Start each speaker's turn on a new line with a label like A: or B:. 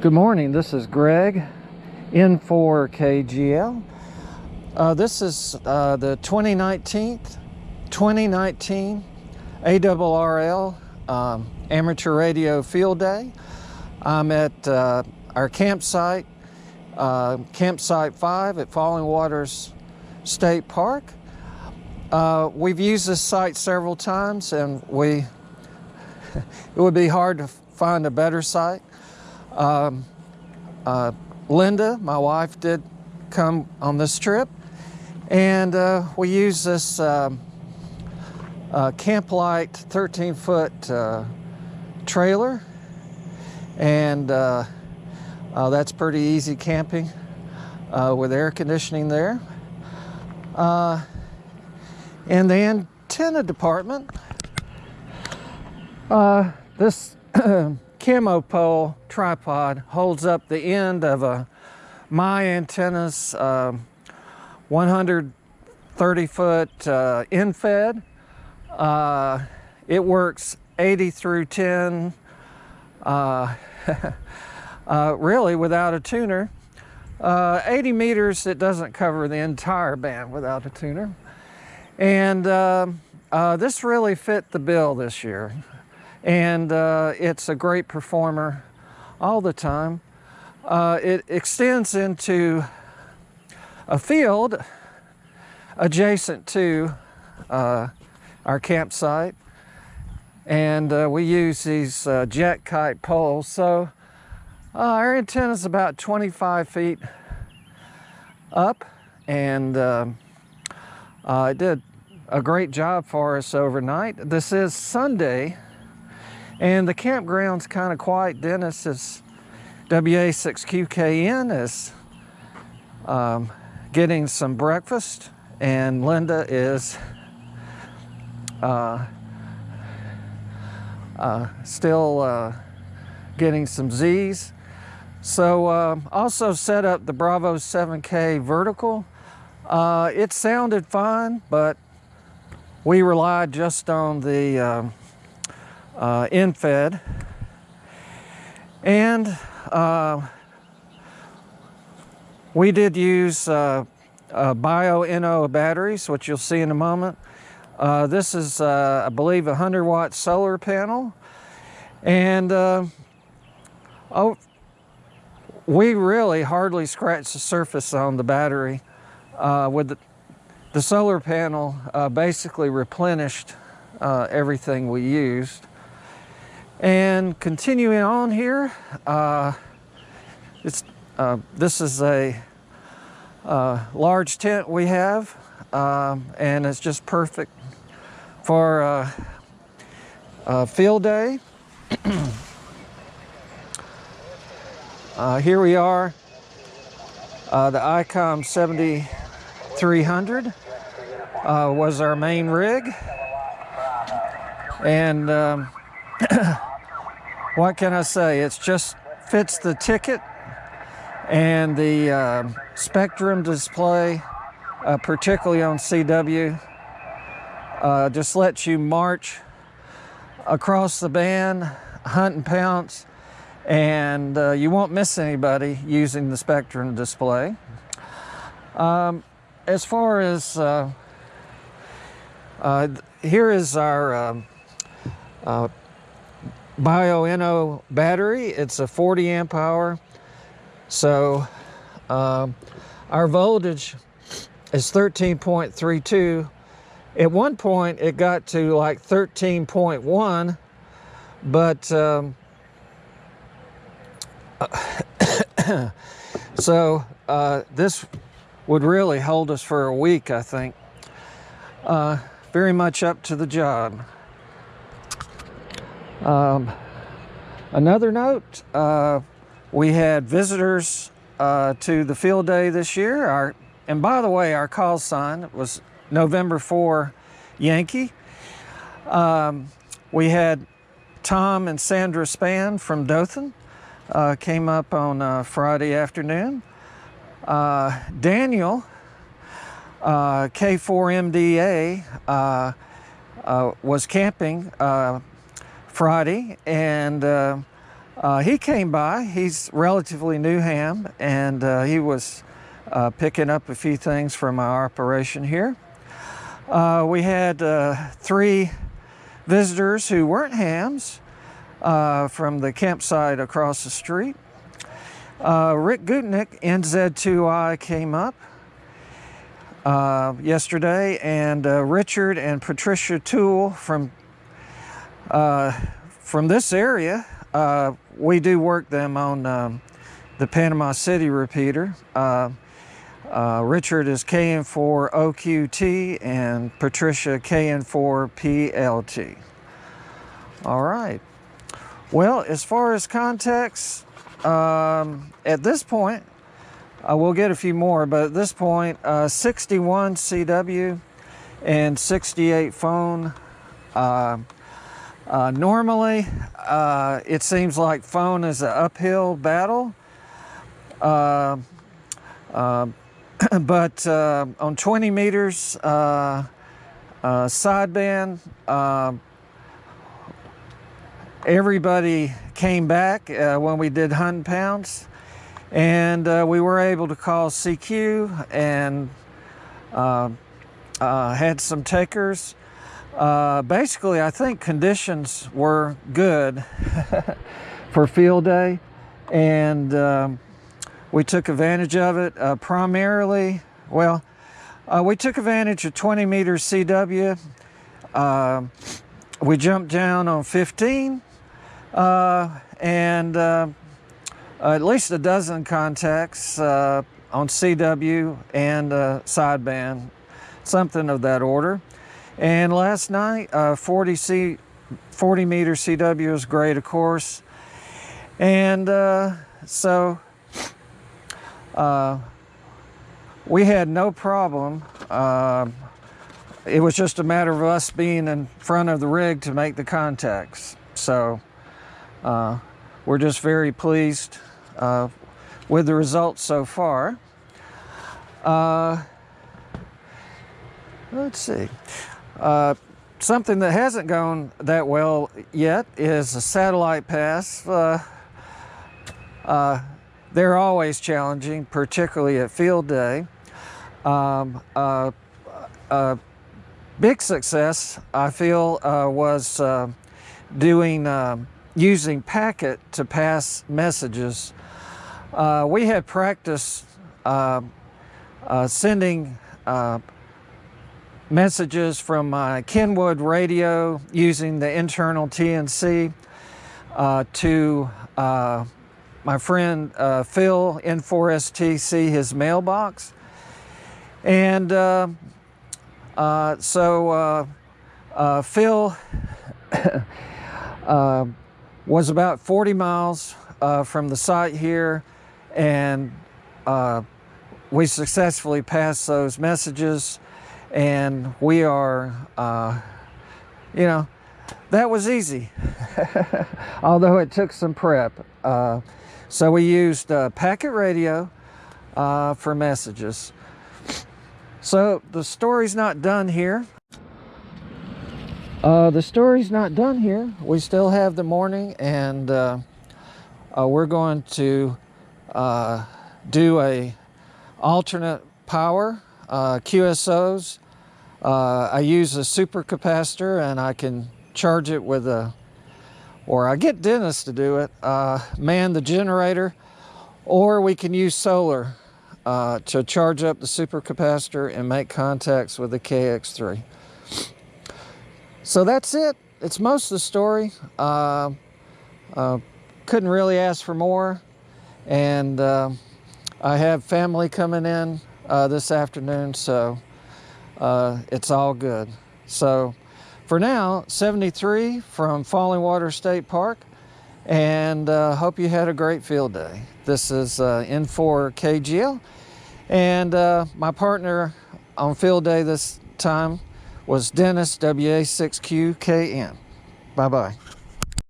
A: Good morning, this is Greg N4KGL. This is the 2019 ARRL Amateur Radio Field Day. I'm at our campsite, Campsite 5 at Falling Waters State Park. We've used this site several times, and it would be hard to find a better site. Linda, my wife, did come on this trip, and we use this Camp-Lite 13-foot trailer, and that's pretty easy camping with air conditioning there. In the antenna department, this camo pole tripod holds up the end of a My Antennas 130-foot N-Fed. It works 80 through 10 really without a tuner. 80 meters, it doesn't cover the entire band without a tuner. And this really fit the bill this year. And it's a great performer all the time. It extends into a field adjacent to our campsite, and we use these jet kite poles. So our antenna is about 25 feet up, and it did a great job for us overnight. This is Sunday, and the campground's kind of quiet. Dennis is WA6QKN is getting some breakfast, and Linda is still getting some Z's. So also set up the Bravo 7K vertical. It sounded fine, but we relied just on the N-Fed, and we did use Bio-NO batteries, which you'll see in a moment. This is, I believe, a 100-watt solar panel, and we really hardly scratched the surface on the battery. With the solar panel basically replenished everything we used. And continuing on here, this is a large tent we have, and it's just perfect for a field day. Here we are, the ICOM 7300 was our main rig, and what can I say? It just fits the ticket, and the spectrum display, particularly on CW, just lets you march across the band, hunt and pounce, and you won't miss anybody using the spectrum display. As far as here is our Bio-NO battery. It's a 40 amp hour, so our voltage is 13.32. At one point it got to like 13.1, but so this would really hold us for a week, I think. Very much up to the job. Another note, we had visitors to the field day this year. And by the way, our call sign was November 4 Yankee. We had Tom and Sandra Spann from Dothan came up on Friday afternoon. Daniel, K4MDA, was camping Friday, and He came by. He's relatively new ham, and he was picking up a few things from our operation here. We had 3 visitors who weren't hams from the campsite across the street. Rick Gutnick, NZ2Y, came up yesterday, and Richard and Patricia Toole from this area. We do work them on the Panama City repeater. Richard is KN4OQT and Patricia KN4PLT. All right. Well, as far as contacts, at this point, we'll get a few more, but at this point, 61 CW and 68 phone. Normally, it seems like phone is an uphill battle, but on 20 meters sideband, everybody came back when we did hunt pounds, and we were able to call CQ and had some takers. Basically, I think conditions were good for field day, and we took advantage of it. Primarily, well, we took advantage of 20 meters CW. We jumped down on 15, and at least a dozen contacts on CW and sideband, something of that order. And last night, 40 meter CW was great, of course. And so we had no problem. It was just a matter of us being in front of the rig to make the contacts. So we're just very pleased with the results so far. Let's see. Something that hasn't gone that well yet is a satellite pass. They're always challenging, particularly at field day. Big success, I feel, was using packet to pass messages. We had practiced sending messages from my Kenwood radio using the internal TNC to my friend Phil, N4STC, his mailbox. And Phil was about 40 miles from the site here, and we successfully passed those messages. And we are, you know, that was easy, although it took some prep. So we used packet radio for messages. So the story's not done here. The story's not done here. We still have the morning, and we're going to do a alternate power, QSOs. I use a supercapacitor, and I can charge it with or I get Dennis to do it, man the generator, or we can use solar to charge up the supercapacitor and make contacts with the KX3. So that's it. It's most of the story. Couldn't really ask for more, and I have family coming in this afternoon, so it's all good. So for now, 73 from Falling Water State Park, and hope you had a great field day. This is N4KGL, and my partner on field day this time was Dennis, WA6QKN. Bye-bye.